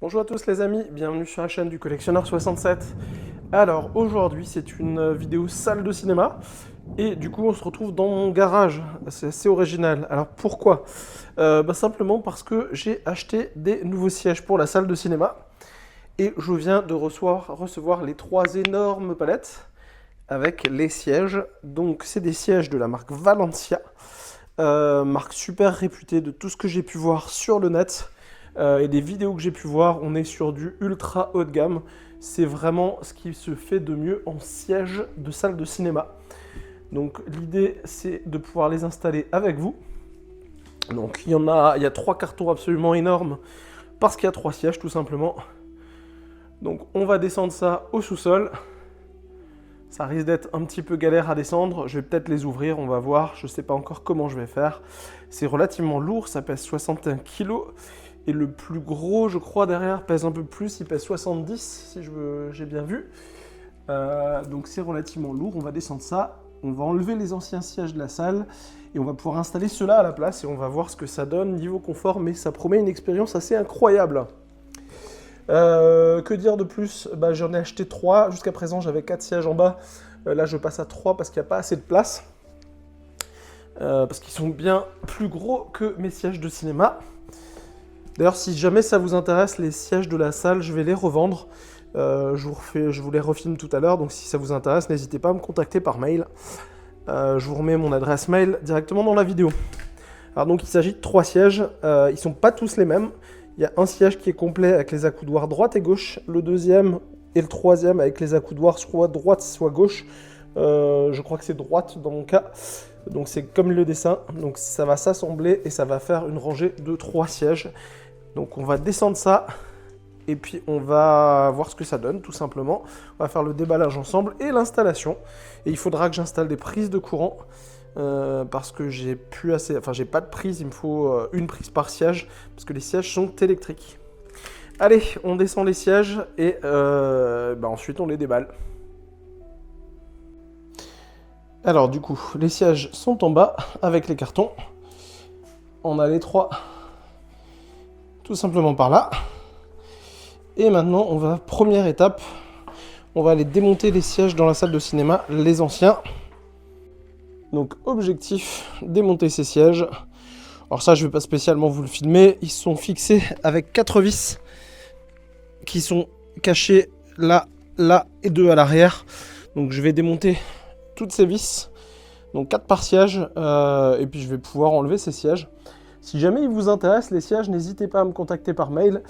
Bonjour à tous les amis, bienvenue sur la chaîne du collectionneur 67. Alors aujourd'hui c'est une vidéo salle de cinéma et du coup on se retrouve dans mon garage, c'est assez original. Alors pourquoi Simplement parce que j'ai acheté des nouveaux sièges pour la salle de cinéma et je viens de recevoir les 3 énormes palettes avec les sièges. Donc c'est des sièges de la marque Valencia, marque super réputée de tout ce que j'ai pu voir sur le net. Et des vidéos que j'ai pu voir, on est sur du ultra haut de gamme. C'est vraiment ce qui se fait de mieux en siège de salle de cinéma. Donc l'idée c'est de pouvoir les installer avec vous. Donc il y a 3 cartons absolument énormes parce qu'il y a 3 sièges tout simplement. Donc on va descendre ça au sous-sol. Ça risque d'être un petit peu galère à descendre. Je vais peut-être les ouvrir, on va voir. Je ne sais pas encore comment je vais faire. C'est relativement lourd, ça pèse 61 kg. Et le plus gros, je crois, derrière, pèse un peu plus. Il pèse 70, si j'ai bien vu. Donc c'est relativement lourd. On va descendre ça. On va enlever les anciens sièges de la salle. Et on va pouvoir installer ceux-là à la place. Et on va voir ce que ça donne niveau confort. Mais ça promet une expérience assez incroyable. Que dire de plus? J'en ai acheté 3. Jusqu'à présent, j'avais 4 sièges en bas. Là, je passe à 3 parce qu'il n'y a pas assez de place. Parce qu'ils sont bien plus gros que mes sièges de cinéma. D'ailleurs, si jamais ça vous intéresse, les sièges de la salle, je vais les revendre. Je vous les refilme tout à l'heure, donc si ça vous intéresse, n'hésitez pas à me contacter par mail. Je vous remets mon adresse mail directement dans la vidéo. Alors donc, il s'agit de 3 sièges. Ils ne sont pas tous les mêmes. Il y a un siège qui est complet avec les accoudoirs droite et gauche. Le deuxième et le troisième avec les accoudoirs soit droite, soit gauche. Je crois que c'est droite dans mon cas. Donc c'est comme le dessin. Donc ça va s'assembler et ça va faire une rangée de 3 sièges. Donc on va descendre ça et puis on va voir ce que ça donne tout simplement. On va faire le déballage ensemble et l'installation. Et il faudra que j'installe des prises de courant parce que j'ai pas de prise, il me faut une prise par siège parce que les sièges sont électriques. Allez, on descend les sièges et ensuite on les déballe. Alors du coup, les sièges sont en bas avec les cartons. On a les 3 tout simplement par là. Et maintenant, première étape, on va aller démonter les sièges dans la salle de cinéma, les anciens. Donc objectif, démonter ces sièges. Alors ça, je ne vais pas spécialement vous le filmer. Ils sont fixés avec 4 vis qui sont cachées là, là et 2 à l'arrière. Donc je vais démonter toutes ces vis, donc 4 par siège, et puis je vais pouvoir enlever ces sièges. Si jamais il vous intéresse les sièges, n'hésitez pas à me contacter par mail.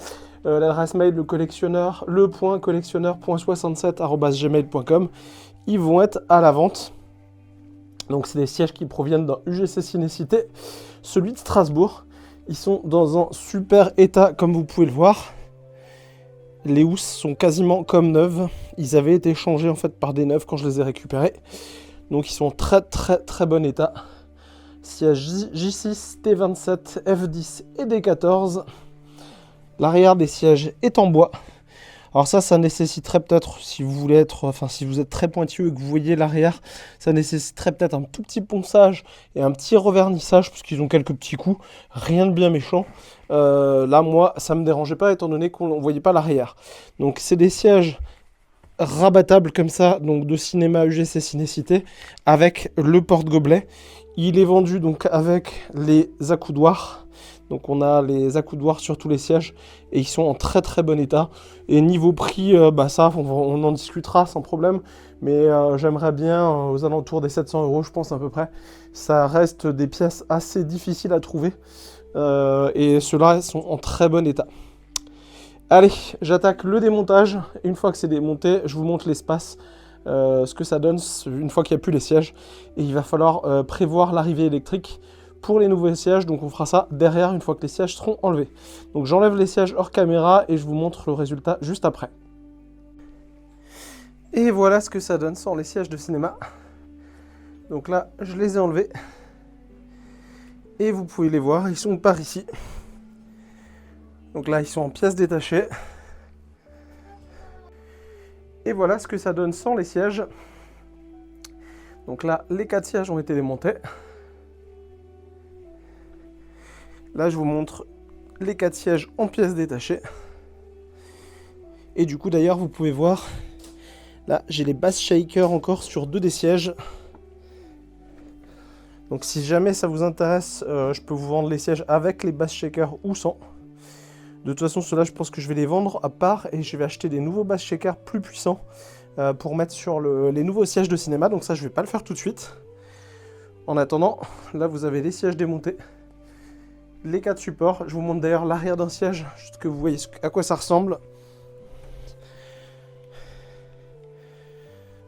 L'adresse mail le.collectionneur.67@gmail.com. Ils vont être à la vente. Donc c'est des sièges qui proviennent d'un UGC Cinécité, celui de Strasbourg. Ils sont dans un super état comme vous pouvez le voir. Les housses sont quasiment comme neuves. Ils avaient été changés en fait par des neuves quand je les ai récupérés. Donc ils sont en très très très bon état. Siège J6, T27, F10 et D14. L'arrière des sièges est en bois. Alors ça nécessiterait peut-être, si vous êtes très pointueux et que vous voyez l'arrière, ça nécessiterait peut-être un tout petit ponçage et un petit revernissage, parce qu'ils ont quelques petits coups, rien de bien méchant. Là, moi, ça me dérangeait pas, étant donné qu'on ne voyait pas l'arrière. Donc c'est des sièges rabattables comme ça, donc de cinéma UGC Cinécité, avec le porte-gobelet. Il est vendu donc avec les accoudoirs. Donc on a les accoudoirs sur tous les sièges et ils sont en très très bon état. Et niveau prix, on en discutera sans problème. Mais j'aimerais bien aux alentours des 700 €, je pense à peu près. Ça reste des pièces assez difficiles à trouver. Et ceux-là sont en très bon état. Allez, j'attaque le démontage. Une fois que c'est démonté, je vous montre l'espace. Ce que ça donne une fois qu'il n'y a plus les sièges. Et il va falloir prévoir l'arrivée électrique pour les nouveaux sièges. Donc on fera ça derrière une fois que les sièges seront enlevés. Donc j'enlève les sièges hors caméra et je vous montre le résultat juste après. Et voilà ce que ça donne sans les sièges de cinéma. Donc là, je les ai enlevés. Et vous pouvez les voir, ils sont par ici. Donc là, ils sont en pièces détachées. Et voilà ce que ça donne sans les sièges. Donc là, les 4 sièges ont été démontés. Là, je vous montre les 4 sièges en pièces détachées. Et du coup d'ailleurs vous pouvez voir, là j'ai les bass shakers encore sur 2 des sièges. Donc si jamais ça vous intéresse, je peux vous vendre les sièges avec les bass shakers ou sans. De toute façon ceux-là je pense que je vais les vendre à part et je vais acheter des nouveaux bass shakers plus puissants pour mettre sur les nouveaux sièges de cinéma. Donc ça je vais pas le faire tout de suite. En attendant, là vous avez les sièges démontés. Les 4 supports, je vous montre d'ailleurs l'arrière d'un siège, juste que vous voyez à quoi ça ressemble.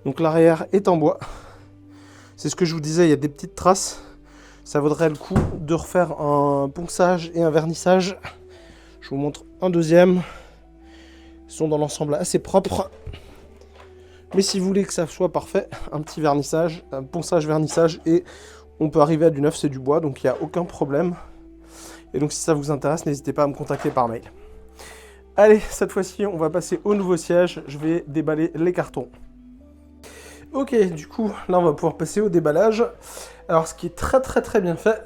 Donc l'arrière est en bois. C'est ce que je vous disais, il y a des petites traces. Ça vaudrait le coup de refaire un ponçage et un vernissage. Je vous montre un deuxième. Ils sont dans l'ensemble assez propres. Mais si vous voulez que ça soit parfait, un petit vernissage, un ponçage, vernissage, et on peut arriver à du neuf, c'est du bois, donc il n'y a aucun problème. Et donc si ça vous intéresse, n'hésitez pas à me contacter par mail. Allez, cette fois-ci, on va passer au nouveau siège. Je vais déballer les cartons. Ok, du coup, là, on va pouvoir passer au déballage. Alors, ce qui est très bien fait,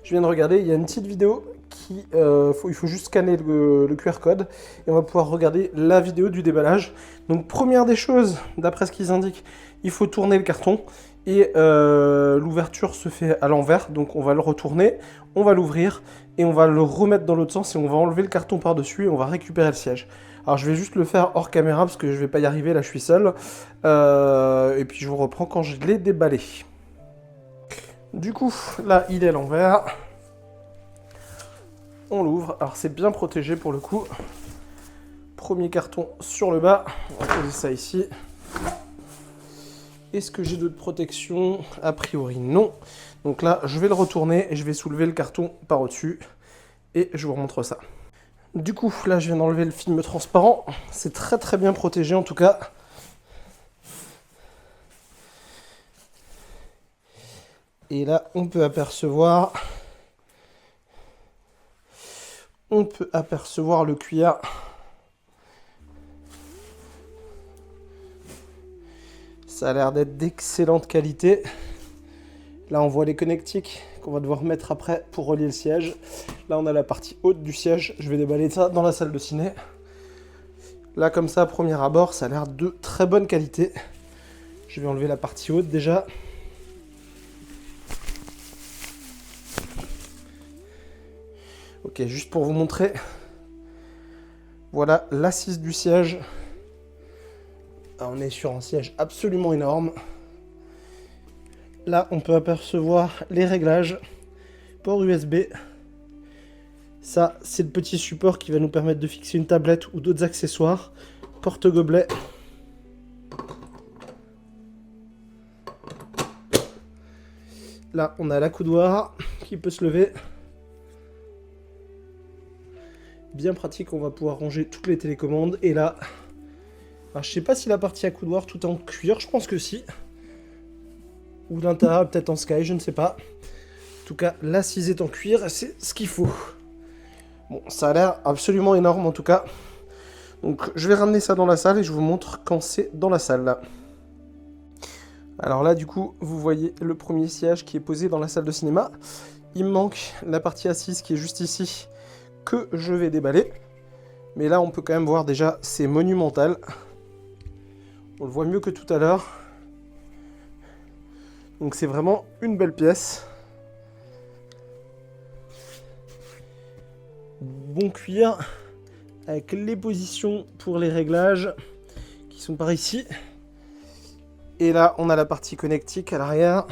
je viens de regarder, il y a une petite vidéo qui... il faut juste scanner le QR code et on va pouvoir regarder la vidéo du déballage. Donc, première des choses, d'après ce qu'ils indiquent, il faut tourner le carton et l'ouverture se fait à l'envers. Donc, on va le retourner, on va l'ouvrir et on va le remettre dans l'autre sens et on va enlever le carton par-dessus et on va récupérer le siège. Alors je vais juste le faire hors caméra parce que je vais pas y arriver, là je suis seul. Et puis je vous reprends quand je l'ai déballé. Du coup, là il est à l'envers. On l'ouvre, alors c'est bien protégé pour le coup. Premier carton sur le bas, on va poser ça ici. Est-ce que j'ai d'autres protections? A priori non. Donc là je vais le retourner et je vais soulever le carton par au-dessus. Et je vous remontre ça. Du coup, là, je viens d'enlever le film transparent. C'est très bien protégé, en tout cas. Et là, on peut apercevoir le cuir. Ça a l'air d'être d'excellente qualité. Là, on voit les connectiques qu'on va devoir mettre après pour relier le siège. Là, on a la partie haute du siège. Je vais déballer ça dans la salle de ciné. Là, comme ça, à premier abord, ça a l'air de très bonne qualité. Je vais enlever la partie haute déjà. Ok, juste pour vous montrer. Voilà l'assise du siège. On est sur un siège absolument énorme. Là, on peut apercevoir les réglages. Port USB. Ça, c'est le petit support qui va nous permettre de fixer une tablette ou d'autres accessoires. Porte-gobelet. Là, on a l'accoudoir qui peut se lever. Bien pratique, on va pouvoir ranger toutes les télécommandes. Et là, alors, je sais pas si la partie accoudoir tout est en cuir, je pense que si. Ou l'intérieur peut-être en sky, je ne sais pas. En tout cas, l'assise est en cuir, c'est ce qu'il faut. Bon, ça a l'air absolument énorme en tout cas. Donc je vais ramener ça dans la salle et je vous montre quand c'est dans la salle là. Alors là du coup, vous voyez le premier siège qui est posé dans la salle de cinéma. Il me manque la partie assise qui est juste ici, que je vais déballer. Mais là on peut quand même voir déjà, c'est monumental. On le voit mieux que tout à l'heure. Donc c'est vraiment une belle pièce. Bon cuir, avec les positions pour les réglages, qui sont par ici. Et là, on a la partie connectique à l'arrière.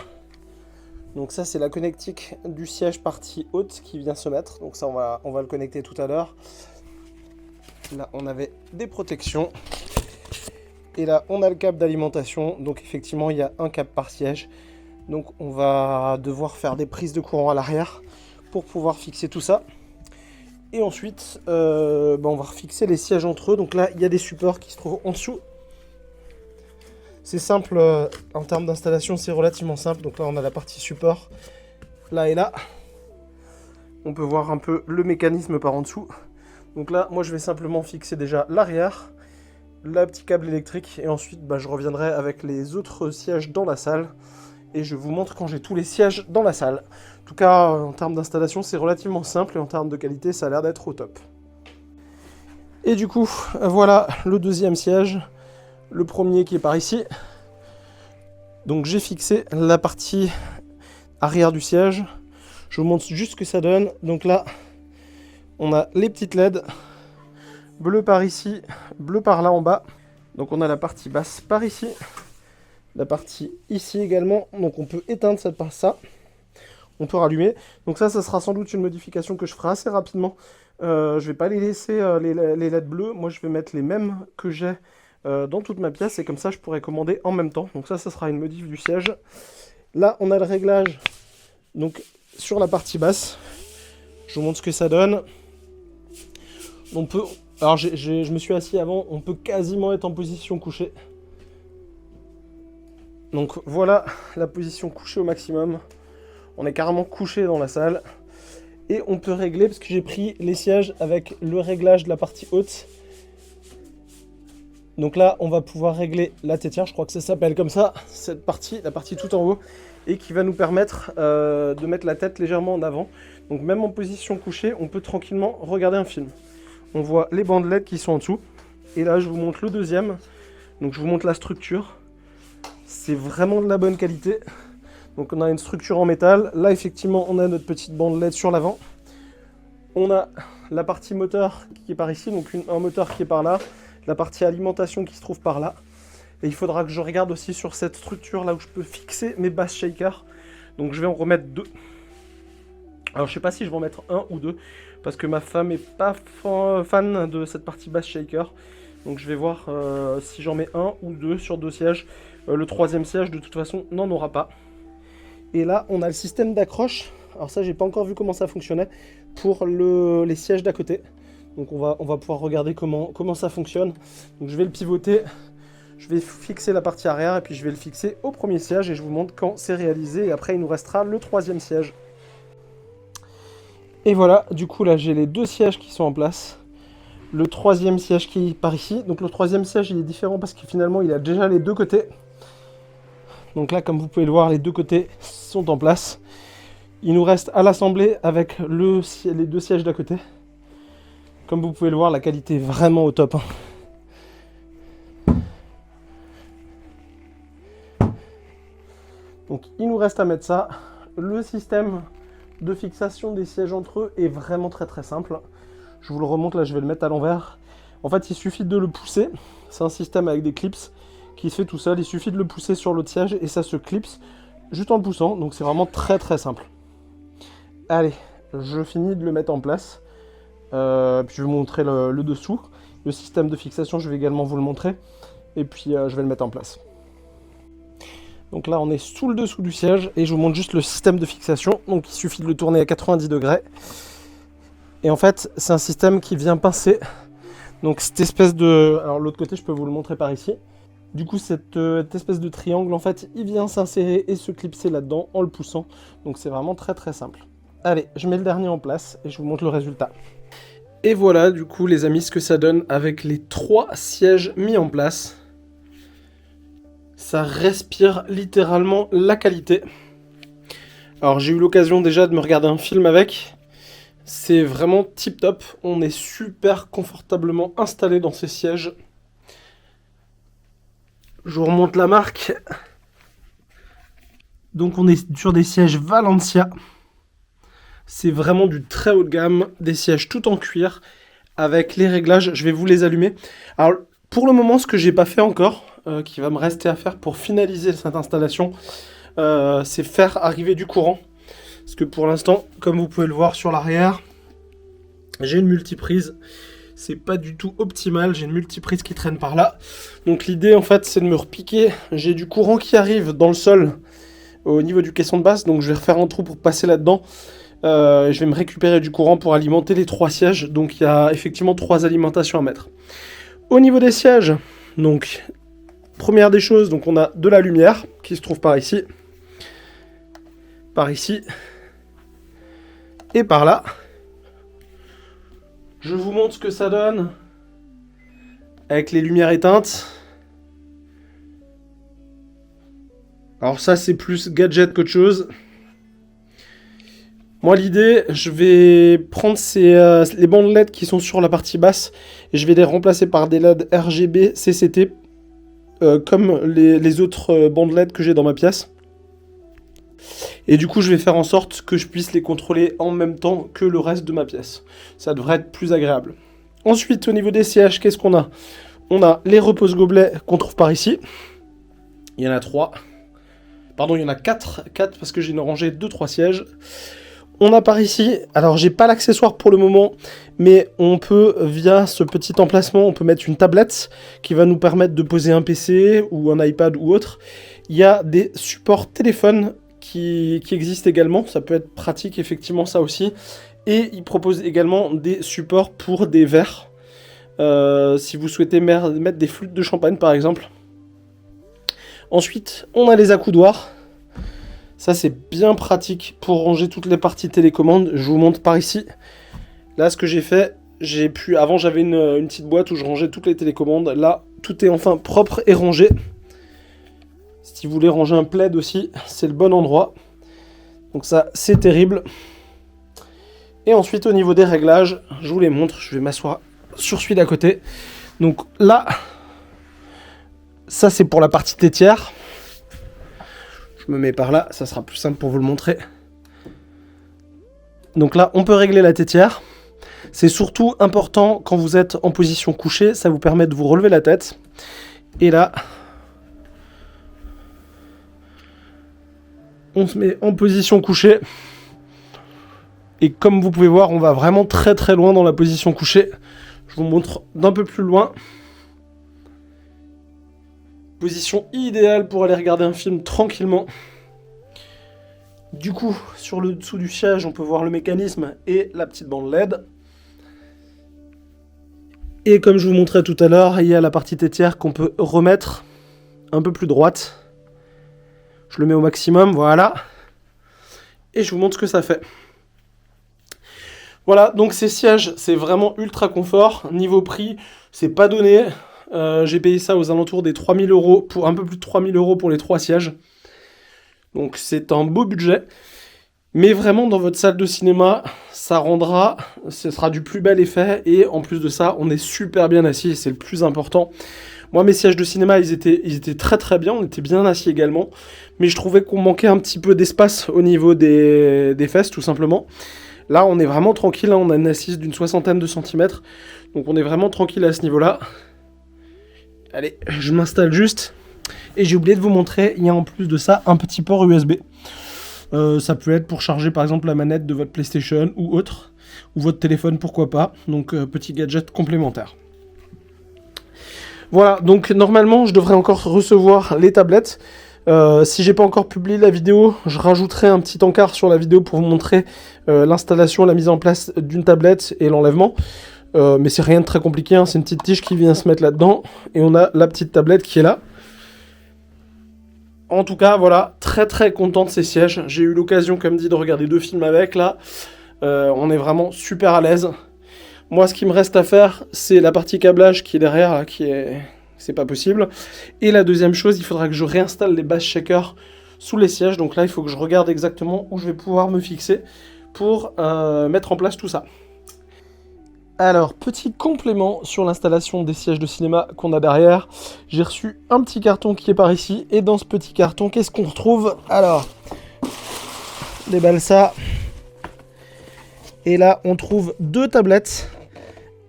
Donc ça, c'est la connectique du siège partie haute qui vient se mettre. Donc ça, on va le connecter tout à l'heure. Là, on avait des protections. Et là, on a le câble d'alimentation. Donc effectivement, il y a un câble par siège. Donc on va devoir faire des prises de courant à l'arrière pour pouvoir fixer tout ça. Et ensuite, on va refixer les sièges entre eux. Donc là, il y a des supports qui se trouvent en dessous. C'est simple, en termes d'installation, c'est relativement simple. Donc là, on a la partie support, là et là. On peut voir un peu le mécanisme par en dessous. Donc là, moi, je vais simplement fixer déjà l'arrière, le petit câble électrique. Et ensuite, je reviendrai avec les autres sièges dans la salle. Et je vous montre quand j'ai tous les sièges dans la salle. En tout cas, en termes d'installation, c'est relativement simple. Et en termes de qualité, ça a l'air d'être au top. Et du coup, voilà le deuxième siège. Le premier qui est par ici. Donc j'ai fixé la partie arrière du siège. Je vous montre juste ce que ça donne. Donc là, on a les petites LED. Bleu par ici, bleu par là en bas. Donc on a la partie basse par ici. La partie ici également. Donc on peut éteindre cette partie, ça. On peut rallumer. Donc ça sera sans doute une modification que je ferai assez rapidement. Je vais pas les laisser les LED bleus. Moi je vais mettre les mêmes que j'ai dans toute ma pièce. Et comme ça je pourrai commander en même temps. Donc ça sera une modif du siège. Là on a le réglage donc sur la partie basse. Je vous montre ce que ça donne. On peut... Alors je me suis assis avant. On peut quasiment être en position couchée. Donc voilà la position couchée au maximum. On est carrément couché dans la salle. Et on peut régler, parce que j'ai pris les sièges avec le réglage de la partie haute. Donc là, on va pouvoir régler la tétière, je crois que ça s'appelle comme ça, cette partie, la partie tout en haut, et qui va nous permettre de mettre la tête légèrement en avant. Donc même en position couchée, on peut tranquillement regarder un film. On voit les bandelettes qui sont en dessous. Et là, je vous montre le deuxième. Donc je vous montre la structure. C'est vraiment de la bonne qualité. Donc on a une structure en métal. Là, effectivement, on a notre petite bandelette sur l'avant. On a la partie moteur qui est par ici, donc un moteur qui est par là. La partie alimentation qui se trouve par là. Et il faudra que je regarde aussi sur cette structure là où je peux fixer mes bass shakers. Donc je vais en remettre 2. Alors je sais pas si je vais en mettre 1 ou 2. Parce que ma femme est pas fan de cette partie bass shaker. Donc je vais voir si j'en mets 1 ou 2 sur 2 sièges. Le troisième siège de toute façon n'en aura pas. Et là, on a le système d'accroche. Alors ça, j'ai pas encore vu comment ça fonctionnait pour les sièges d'à côté. Donc on va pouvoir regarder comment ça fonctionne. Donc je vais le pivoter. Je vais fixer la partie arrière et puis je vais le fixer au premier siège et je vous montre quand c'est réalisé. Et après, il nous restera le troisième siège. Et voilà, du coup là, j'ai les 2 sièges qui sont en place. Le troisième siège qui est par ici. Donc le troisième siège, il est différent parce que finalement, il a déjà les 2 côtés. Donc là, comme vous pouvez le voir, les 2 côtés sont en place. Il nous reste à l'assembler avec les 2 sièges d'à côté. Comme vous pouvez le voir, la qualité est vraiment au top. Donc il nous reste à mettre ça. Le système de fixation des sièges entre eux est vraiment très très simple. Je vous le remonte, là je vais le mettre à l'envers. En fait, il suffit de le pousser. C'est un système avec des clips qui se fait tout seul. Il suffit de le pousser sur l'autre siège et ça se clipse juste en le poussant. Donc c'est vraiment très très simple. Allez, je finis de le mettre en place. Puis je vais vous montrer le dessous. Le système de fixation, je vais également vous le montrer. Et puis je vais le mettre en place. Donc là, on est sous le dessous du siège et je vous montre juste le système de fixation. Donc il suffit de le tourner à 90 degrés. Et en fait, c'est un système qui vient pincer. Donc cette espèce de... Alors l'autre côté, je peux vous le montrer par ici. Du coup, cette espèce de triangle, en fait, il vient s'insérer et se clipser là-dedans en le poussant. Donc c'est vraiment très très simple. Allez, je mets le dernier en place et je vous montre le résultat. Et voilà, du coup, les amis, ce que ça donne avec les 3 sièges mis en place. Ça respire littéralement la qualité. Alors, j'ai eu l'occasion déjà de me regarder un film avec. C'est vraiment tip top. On est super confortablement installé dans ces sièges. Je vous remonte la marque. Donc on est sur des sièges Valencia. C'est vraiment du très haut de gamme. Des sièges tout en cuir. Avec les réglages, je vais vous les allumer. Alors pour le moment, ce que j'ai pas fait encore, qui va me rester à faire pour finaliser cette installation, c'est faire arriver du courant. Parce que pour l'instant, comme vous pouvez le voir sur l'arrière, j'ai une multiprise. C'est pas du tout optimal, j'ai une multiprise qui traîne par là. Donc l'idée en fait c'est de me repiquer. J'ai du courant qui arrive dans le sol au niveau du caisson de basse. Donc je vais refaire un trou pour passer là-dedans. Je vais me récupérer du courant pour alimenter les 3 sièges. Donc il y a effectivement 3 alimentations à mettre. Au niveau des sièges, donc première des choses, donc on a de la lumière qui se trouve par ici et par là. Je vous montre ce que ça donne avec les lumières éteintes. Alors ça, c'est plus gadget qu'autre chose. Moi, l'idée, je vais prendre les bandes LED qui sont sur la partie basse et je vais les remplacer par des LED RGB CCT comme les autres bandes LED que j'ai dans ma pièce. Et du coup, je vais faire en sorte que je puisse les contrôler en même temps que le reste de ma pièce. Ça devrait être plus agréable. Ensuite, au niveau des sièges, qu'est-ce qu'on a? On a les repose-gobelets qu'on trouve par ici. Il y en a 3. Pardon, il y en a 4. 4 parce que j'ai rangé 2-3 sièges. On a par ici, alors j'ai pas l'accessoire pour le moment, mais on peut, via ce petit emplacement, on peut mettre une tablette qui va nous permettre de poser un PC ou un iPad ou autre. Il y a des supports téléphones qui existent également, ça peut être pratique effectivement ça aussi. Et il propose également des supports pour des verres, si vous souhaitez mettre des flûtes de champagne par exemple. Ensuite, on a les accoudoirs. Ça, c'est bien pratique pour ranger toutes les parties télécommande. Je vous montre par ici. Là, ce que j'ai fait, avant, j'avais une petite boîte où je rangeais toutes les télécommandes. Là, tout est enfin propre et rangé. Si vous voulez ranger un plaid aussi, c'est le bon endroit. Donc ça, c'est terrible. Et ensuite, au niveau des réglages, je vous les montre. Je vais m'asseoir sur celui d'à côté. Donc là, ça, c'est pour la partie tétière. Je me mets par là, ça sera plus simple pour vous le montrer. Donc là, on peut régler la tétière. C'est surtout important quand vous êtes en position couchée, ça vous permet de vous relever la tête. Et là, on se met en position couchée. Et comme vous pouvez voir, on va vraiment très très loin dans la position couchée. Je vous montre d'un peu plus loin. Position idéale pour aller regarder un film tranquillement. Du coup, sur le dessous du siège, on peut voir le mécanisme et la petite bande LED. Et comme je vous montrais tout à l'heure, il y a la partie tétière qu'on peut remettre un peu plus droite. Je le mets au maximum, voilà. Et je vous montre ce que ça fait. Voilà, donc ces sièges, c'est vraiment ultra confort. Niveau prix, c'est pas donné. J'ai payé ça aux alentours des 3 000 €, pour un peu plus de 3 000 € pour les 3 sièges. Donc c'est un beau budget. Mais vraiment, dans votre salle de cinéma, ce sera du plus bel effet. Et en plus de ça, on est super bien assis et c'est le plus important. Moi, mes sièges de cinéma, ils étaient très très bien. On était bien assis également. Mais je trouvais qu'on manquait un petit peu d'espace au niveau des fesses, tout simplement. Là, on est vraiment tranquille. Hein, on a une assise d'une 60aine de centimètres. Donc on est vraiment tranquille à ce niveau-là. Allez, je m'installe juste. Et j'ai oublié de vous montrer, il y a en plus de ça un petit port USB. Ça peut être pour charger par exemple la manette de votre PlayStation ou autre. Ou votre téléphone, pourquoi pas. Donc petit gadget complémentaire. Voilà, donc normalement je devrais encore recevoir les tablettes. Si j'ai pas encore publié la vidéo, je rajouterai un petit encart sur la vidéo pour vous montrer l'installation, la mise en place d'une tablette et l'enlèvement. Mais c'est rien de très compliqué, hein. C'est une petite tige qui vient se mettre là-dedans. Et on a la petite tablette qui est là. En tout cas, voilà, très très content de ces sièges. J'ai eu l'occasion, comme dit, de regarder 2 films avec, là. On est vraiment super à l'aise. Moi, ce qui me reste à faire, c'est la partie câblage qui est derrière, là, c'est pas possible. Et la deuxième chose, il faudra que je réinstalle les bass shakers sous les sièges. Donc là, il faut que je regarde exactement où je vais pouvoir me fixer pour mettre en place tout ça. Alors, petit complément sur l'installation des sièges de cinéma qu'on a derrière. J'ai reçu un petit carton qui est par ici. Et dans ce petit carton, qu'est-ce qu'on retrouve? Alors, on déballe ça. Et là, on trouve 2 tablettes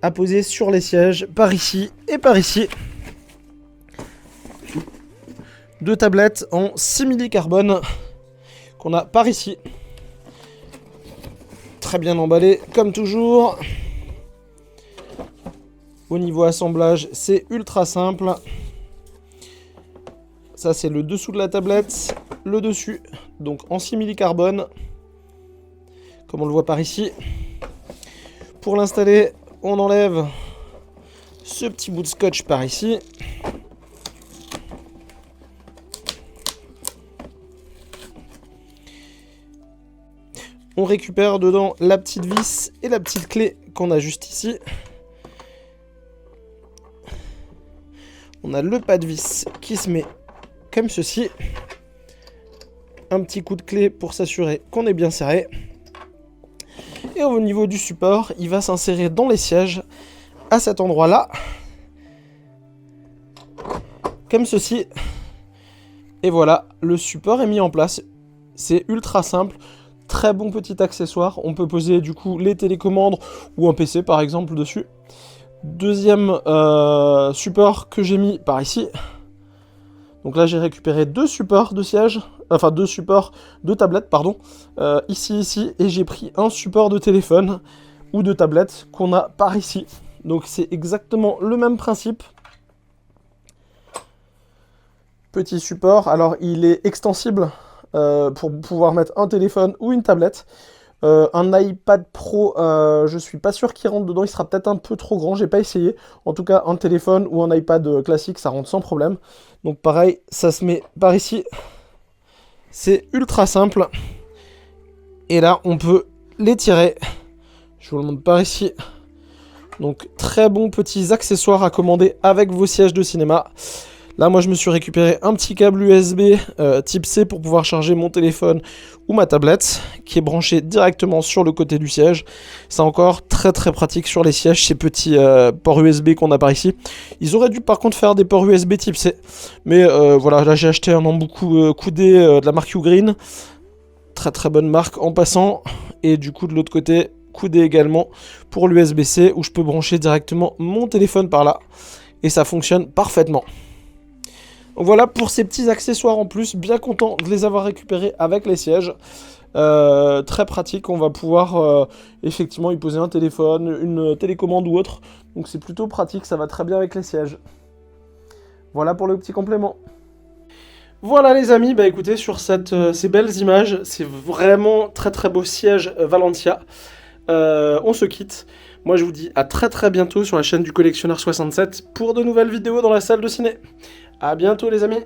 à poser sur les sièges, par ici et par ici. 2 tablettes en simili-carbone qu'on a par ici. Très bien emballé, comme toujours. Au niveau assemblage, c'est ultra simple. Ça, c'est le dessous de la tablette, le dessus, donc en simili-carbone, comme on le voit par ici. Pour l'installer, on enlève ce petit bout de scotch par ici. On récupère dedans la petite vis et la petite clé qu'on a juste ici. On a le pas de vis qui se met comme ceci. Un petit coup de clé pour s'assurer qu'on est bien serré. Et au niveau du support, il va s'insérer dans les sièges à cet endroit-là. Comme ceci. Et voilà, le support est mis en place. C'est ultra simple. Très bon petit accessoire. On peut poser du coup les télécommandes ou un PC par exemple dessus. Deuxième support que j'ai mis par ici. Donc là j'ai récupéré 2 supports de siège. Enfin 2 supports de tablette, pardon. Ici. Et j'ai pris un support de téléphone ou de tablette qu'on a par ici. Donc c'est exactement le même principe. Petit support. Alors il est extensible pour pouvoir mettre un téléphone ou une tablette. Un iPad Pro, je suis pas sûr qu'il rentre dedans, il sera peut-être un peu trop grand, j'ai pas essayé. En tout cas, un téléphone ou un iPad classique, ça rentre sans problème. Donc pareil, ça se met par ici. C'est ultra simple. Et là, on peut les tirer. Je vous le montre par ici. Donc très bons petits accessoires à commander avec vos sièges de cinéma. Là, moi, je me suis récupéré un petit câble USB type C pour pouvoir charger mon téléphone ou ma tablette, qui est branché directement sur le côté du siège. C'est encore très très pratique sur les sièges, ces petits ports USB qu'on a par ici. Ils auraient dû par contre faire des ports USB type C. Mais voilà, là j'ai acheté un embout coudé de la marque Ugreen. Très très bonne marque en passant. Et du coup, de l'autre côté, coudé également pour l'USB-C, où je peux brancher directement mon téléphone par là. Et ça fonctionne parfaitement. Voilà pour ces petits accessoires en plus, bien content de les avoir récupérés avec les sièges. Très pratique, on va pouvoir effectivement y poser un téléphone, une télécommande ou autre. Donc c'est plutôt pratique, ça va très bien avec les sièges. Voilà pour le petit complément. Voilà les amis, bah écoutez, sur ces belles images, c'est vraiment très très beau siège Valentia. On se quitte. Moi je vous dis à très très bientôt sur la chaîne du Collectionneur 67 pour de nouvelles vidéos dans la salle de ciné. A bientôt les amis.